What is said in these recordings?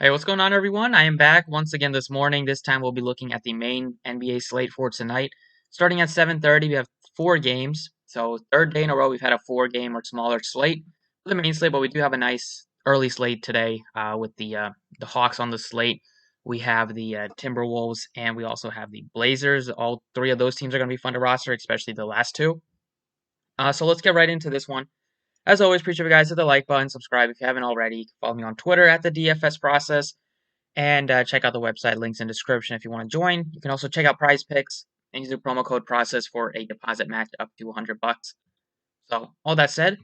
Hey, what's going on, everyone? I am back once again this morning. This time we'll be looking at the main NBA slate for tonight. Starting at 7:30, we have 4 games. So third day in a row we've had a 4 game or smaller slate for the main slate, but we do have a nice early slate today with the Hawks on the slate. We have the Timberwolves and we also have the Blazers. All three of those teams are going to be fun to roster, especially the last two. So let's get right into this one. As always, appreciate you guys hit the like button, subscribe if you haven't already. You can follow me on Twitter at the DFS Process. And check out the website, links in description if you want to join. You can also check out Prize Picks and use the promo code process for a deposit match up to $100. So all that said,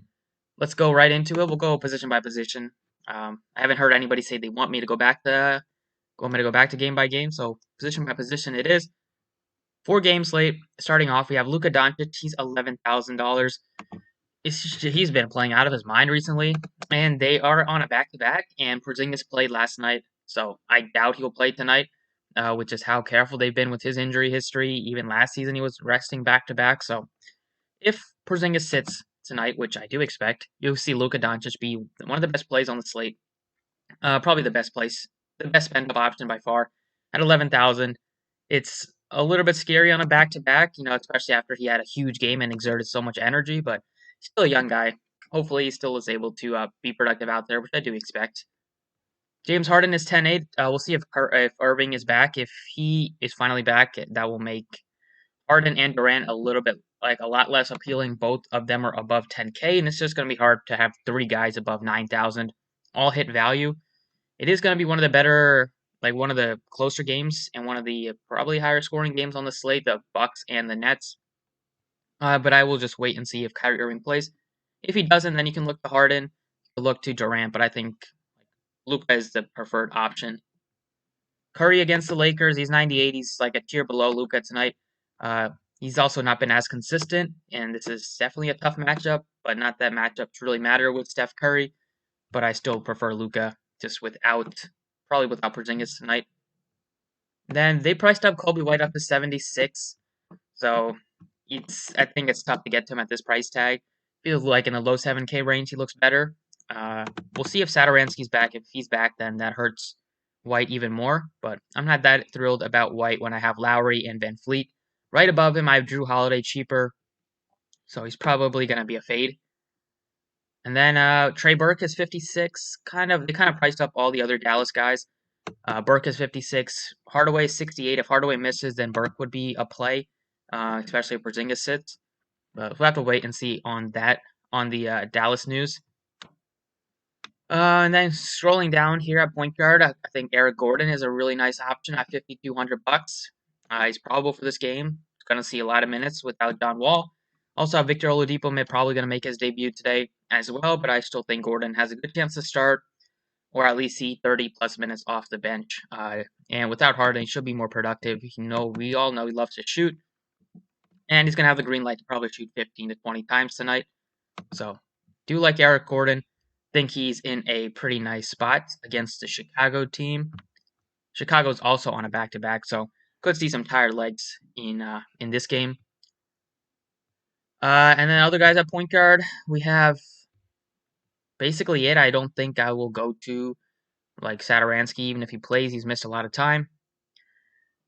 let's go right into it. We'll go position by position. I haven't heard anybody say they want me to go back to game by game. So position by position it is. 4 game slate. Starting off, we have Luka Doncic. He's $11,000. He's been playing out of his mind recently, and they are on a back-to-back, and Porzingis played last night, so I doubt he'll play tonight, which is how careful they've been with his injury history. Even last season, he was resting back-to-back, so if Porzingis sits tonight, which I do expect, you'll see Luka Doncic be one of the best plays on the slate, probably the best spend-up option by far, at 11,000. It's a little bit scary on a back-to-back, especially after he had a huge game and exerted so much energy, but still a young guy. Hopefully, he still is able to be productive out there, which I do expect. James Harden is 10-8. We'll see if Irving is back. If he is finally back, that will make Harden and Durant a little bit a lot less appealing. Both of them are above 10K, and it's just going to be hard to have 3 guys above 9,000 all hit value. It is going to be one of the better, one of the closer games and one of the probably higher scoring games on the slate, the Bucks and the Nets. But I will just wait and see if Kyrie Irving plays. If he doesn't, then you can look to Harden, look to Durant, but I think Luka is the preferred option. Curry against the Lakers, he's 98. He's like a tier below Luka tonight. He's also not been as consistent, and this is definitely a tough matchup, but not that matchups really matter with Steph Curry. But I still prefer Luka just probably without Porzingis tonight. Then they priced up Kobe White up to 76, so I think it's tough to get to him at this price tag. Feels like in the low 7K range, he looks better. We'll see if Satoransky's back. If he's back, then that hurts White even more. But I'm not that thrilled about White when I have Lowry and Van Fleet. Right above him, I have Drew Holiday cheaper. So he's probably going to be a fade. And then Trey Burke is 56. They kind of priced up all the other Dallas guys. Burke is 56. Hardaway is 68. If Hardaway misses, then Burke would be a play, especially if Porzingis sits. But we'll have to wait and see on that on the Dallas news. And then scrolling down here at point guard, I think Eric Gordon is a really nice option at $5,200. He's probable for this game. He's going to see a lot of minutes without John Wall. Also, Victor Oladipo probably going to make his debut today as well, but I still think Gordon has a good chance to start or at least see 30-plus minutes off the bench. And without Harden, he should be more productive. We all know he loves to shoot, and he's going to have the green light to probably shoot 15 to 20 times tonight. So, do like Eric Gordon. Think he's in a pretty nice spot against the Chicago team. Chicago's also on a back-to-back, so could see some tired legs in this game. And then other guys at point guard, we have basically it. I don't think I will go to Satoransky, even if he plays. He's missed a lot of time.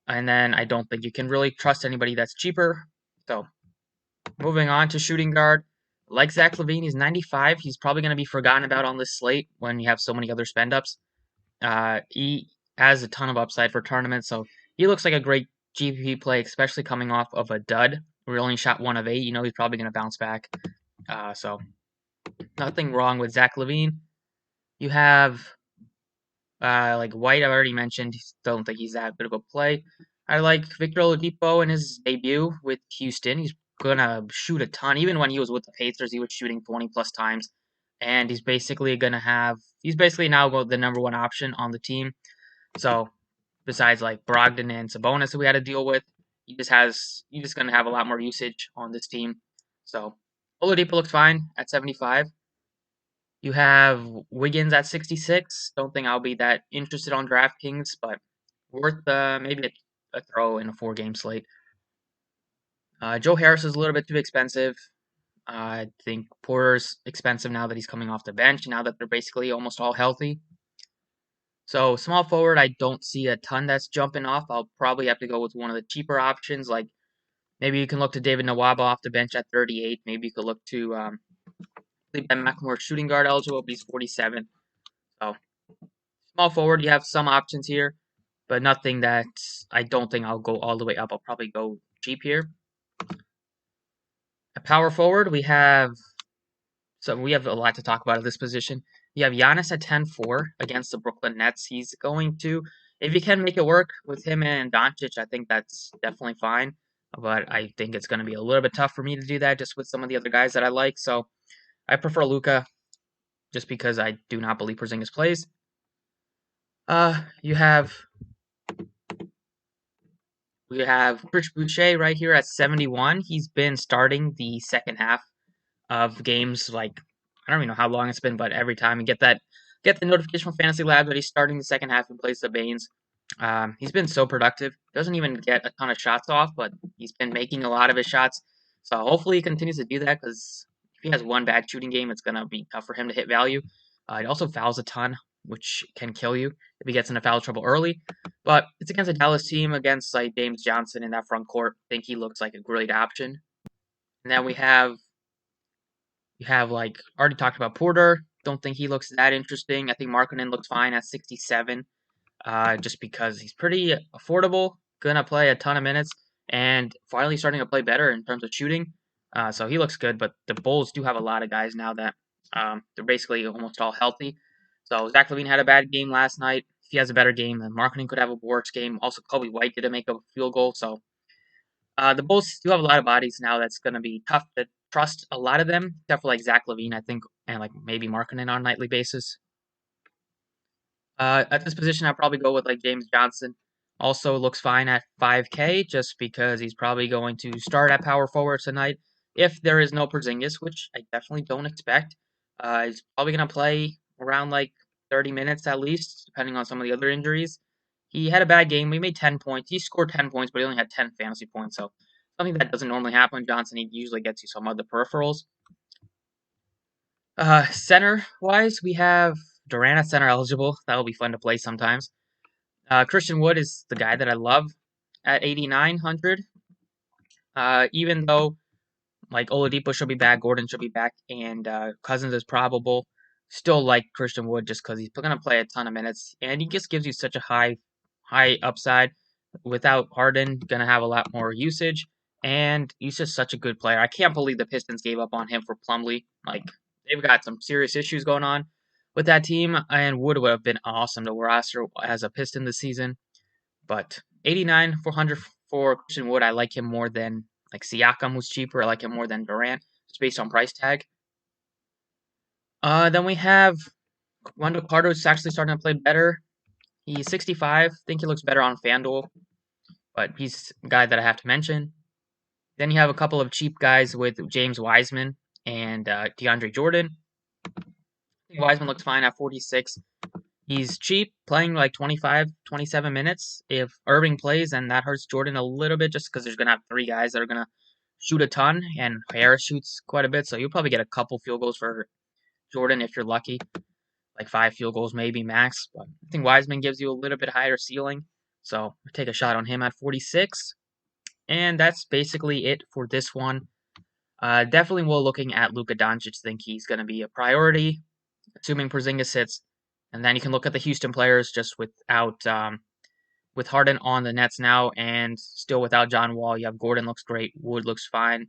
And then I don't think you can really trust anybody that's cheaper. So, moving on to shooting guard. Like Zach Levine, he's 95. He's probably going to be forgotten about on this slate when you have so many other spend-ups. He has a ton of upside for tournaments, so he looks like a great GPP play, especially coming off of a dud. We only shot 1 of 8. He's probably going to bounce back. So nothing wrong with Zach Levine. You have White, I already mentioned. Don't think he's that good of a play. I like Victor Oladipo in his debut with Houston. He's gonna shoot a ton. Even when he was with the Pacers, he was shooting 20-plus times. And he's basically now the number 1 option on the team. So besides Brogdon and Sabonis that we had to deal with, he's just gonna have a lot more usage on this team. So Oladipo looks fine at 75. You have Wiggins at 66. Don't think I'll be that interested on Draftkings, but worth maybe a throw in a 4-game slate. Joe Harris is a little bit too expensive. I think Porter's expensive now that he's coming off the bench, now that they're basically almost all healthy. So small forward, I don't see a ton that's jumping off. I'll probably have to go with one of the cheaper options, like maybe you can look to David Nawaba off the bench at 38. Maybe you could look to Ben McLemore shooting guard eligible, but he's 47. So small forward, you have some options here, but nothing that I don't think I'll go all the way up. I'll probably go cheap here. At power forward, we have a lot to talk about at this position. You have Giannis at 10-4 against the Brooklyn Nets. He's going to, if he can make it work with him and Doncic, I think that's definitely fine. But I think it's going to be a little bit tough for me to do that just with some of the other guys that I like. So I prefer Luka just because I do not believe Porzingis plays. You have we have Rich Boucher right here at 71. He's been starting the second half of games, like I don't even know how long it's been, but every time you get the notification from Fantasy Labs that he's starting the second half and plays the Baines. He's been so productive. Doesn't even get a ton of shots off, but he's been making a lot of his shots. So hopefully he continues to do that, because if he has one bad shooting game, it's gonna be tough for him to hit value. He also fouls a ton, which can kill you if he gets into foul trouble early. But it's against a Dallas team, against like James Johnson in that front court. I think he looks like a great option. And then you have, like, already talked about Porter. Don't think he looks that interesting. I think Markkanen looks fine at 67, just because he's pretty affordable, gonna play a ton of minutes, and finally starting to play better in terms of shooting. So he looks good, but the Bulls do have a lot of guys now that they're basically almost all healthy. So Zach Levine had a bad game last night. If he has a better game, then Markkanen could have a worse game. Also, Kobe White didn't make a field goal, so the Bulls do have a lot of bodies now that's going to be tough to trust a lot of them, except for like Zach Levine, I think, and like maybe Markkanen on a nightly basis. At this position, I'll probably go with like James Johnson. Also looks fine at 5K, just because he's probably going to start at power forward tonight. If there is no Porzingis, which I definitely don't expect, he's probably going to play around like 30 minutes at least, depending on some of the other injuries. He had a bad game. He made 10 points. He scored 10 points, but he only had 10 fantasy points. So something that doesn't normally happen. Johnson, he usually gets you some of the peripherals. Center wise, we have Durant at center eligible. That will be fun to play sometimes. Christian Wood is the guy that I love at 8,900. Even though like Oladipo should be back, Gordon should be back, and Cousins is probable. Still like Christian Wood just because he's going to play a ton of minutes, and he just gives you such a high upside. Without Harden, going to have a lot more usage, and he's just such a good player. I can't believe the Pistons gave up on him for Plumlee. Like, they've got some serious issues going on with that team, and Wood would have been awesome to roster as a Piston this season. But 89, 400 for Christian Wood, I like him more than like Siakam, who's cheaper. I like him more than Durant, just based on price tag. Then we have Wendell Carter, who's actually starting to play better. He's 65. I think he looks better on Fanduel, but he's a guy that I have to mention. Then you have a couple of cheap guys with James Wiseman and DeAndre Jordan. Wiseman looks fine at 46. He's cheap, playing like 25, 27 minutes. If Irving plays, then that hurts Jordan a little bit, just because there's going to have three guys that are going to shoot a ton, and Harris shoots quite a bit, so you'll probably get a couple field goals for Jordan if you're lucky, like 5 field goals maybe max. But I think Wiseman gives you a little bit higher ceiling, so take a shot on him at 46. And that's basically it for this one. Definitely will looking at Luka Doncic, think he's going to be a priority, assuming Porzingis sits. And then you can look at the Houston players just without with Harden on the Nets now, and still without John Wall. You have Gordon looks great, Wood looks fine,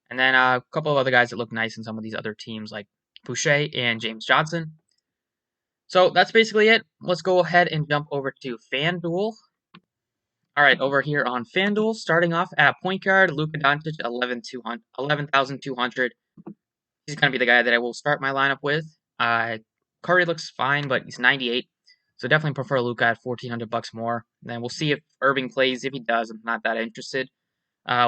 and then a couple of other guys that look nice in some of these other teams like Boucher and James Johnson. So that's basically it. Let's go ahead and jump over to FanDuel. All right, over here on FanDuel, starting off at point guard, Luka Doncic, 11,200. He's going to be the guy that I will start my lineup with. Curry looks fine, but he's 98. So definitely prefer Luka at $1,400 more. Then we'll see if Irving plays. If he does, I'm not that interested.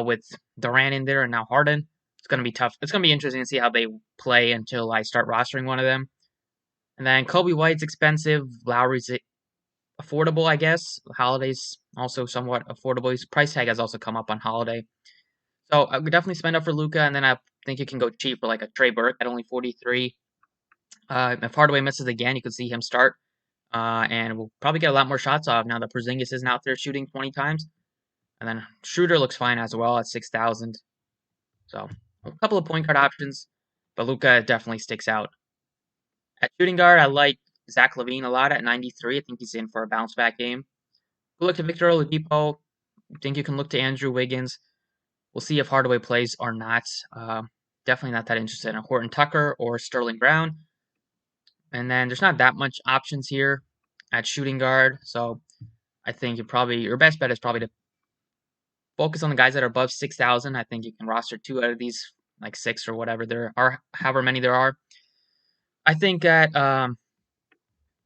With Durant in there and now Harden, it's going to be tough. It's going to be interesting to see how they play until I start rostering one of them. And then Kobe White's expensive. Lowry's affordable, I guess. Holiday's also somewhat affordable. His price tag has also come up on Holiday. So I would definitely spend up for Luka, and then I think you can go cheap for like a Trey Burke at only 43. If Hardaway misses again, you could see him start. And we'll probably get a lot more shots off now that Porzingis isn't out there shooting 20 times. And then Schroeder looks fine as well at 6,000. So a couple of point guard options, but Luka definitely sticks out. At shooting guard, I like Zach Levine a lot at 93. I think he's in for a bounce back game. We'll look to Victor Oladipo. I think you can look to Andrew Wiggins. We'll see if Hardaway plays or not. Definitely not that interested in Horton Tucker or Sterling Brown. And then there's not that much options here at shooting guard. So I think your best bet is probably to focus on the guys that are above 6,000. I think you can roster 2 out of these, like 6 or whatever there are, however many there are. I think at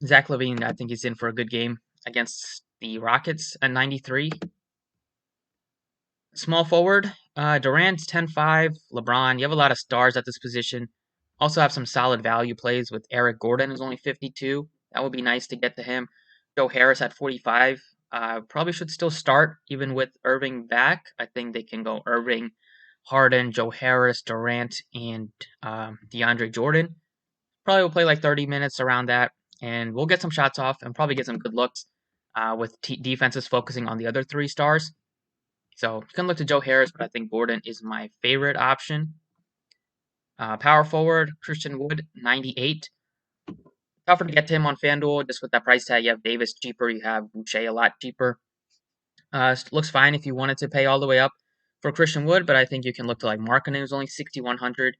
Zach Levine, I think he's in for a good game against the Rockets at 93. Small forward, Durant's 10-5, LeBron. You have a lot of stars at this position. Also have some solid value plays with Eric Gordon, who's only 52. That would be nice to get to him. Joe Harris at 45. Probably should still start even with Irving back. I think they can go Irving, Harden, Joe Harris, Durant, and DeAndre Jordan. Probably will play like 30 minutes around that, and we'll get some shots off and probably get some good looks with defenses focusing on the other 3 stars. So you can look to Joe Harris, but I think Gordon is my favorite option. Power forward, Christian Wood, 98. Tougher to get to him on Fanduel, just with that price tag. You have Davis cheaper, you have Boucher a lot cheaper. Looks fine if you wanted to pay all the way up for Christian Wood, but I think you can look to like Markkanen, who's only 6,100.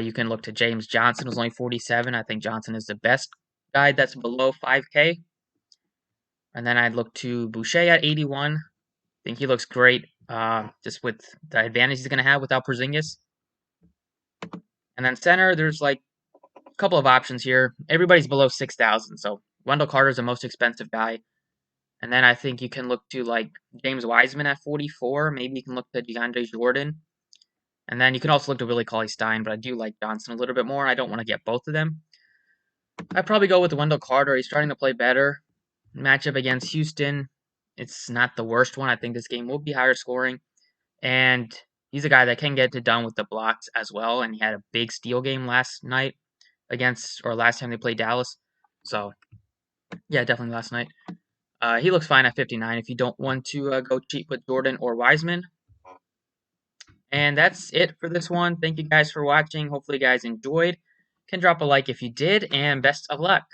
You can look to James Johnson, who's only 47. I think Johnson is the best guy that's below 5K. And then I'd look to Boucher at 81. I think he looks great, just with the advantage he's going to have without Porzingis. And then center, there's like a couple of options here. Everybody's below 6,000, so Wendell Carter's the most expensive guy. And then I think you can look to like James Wiseman at 44. Maybe you can look to DeAndre Jordan. And then you can also look to Willie Cauley-Stein, but I do like Johnson a little bit more. I don't want to get both of them. I'd probably go with Wendell Carter. He's starting to play better. Matchup against Houston, it's not the worst one. I think this game will be higher scoring. And he's a guy that can get it done with the blocks as well. And he had a big steal game last time they played Dallas. So, yeah, definitely last night. He looks fine at 59 if you don't want to go cheap with Jordan or Wiseman. And that's it for this one. Thank you guys for watching. Hopefully you guys enjoyed. Can drop a like if you did, and best of luck.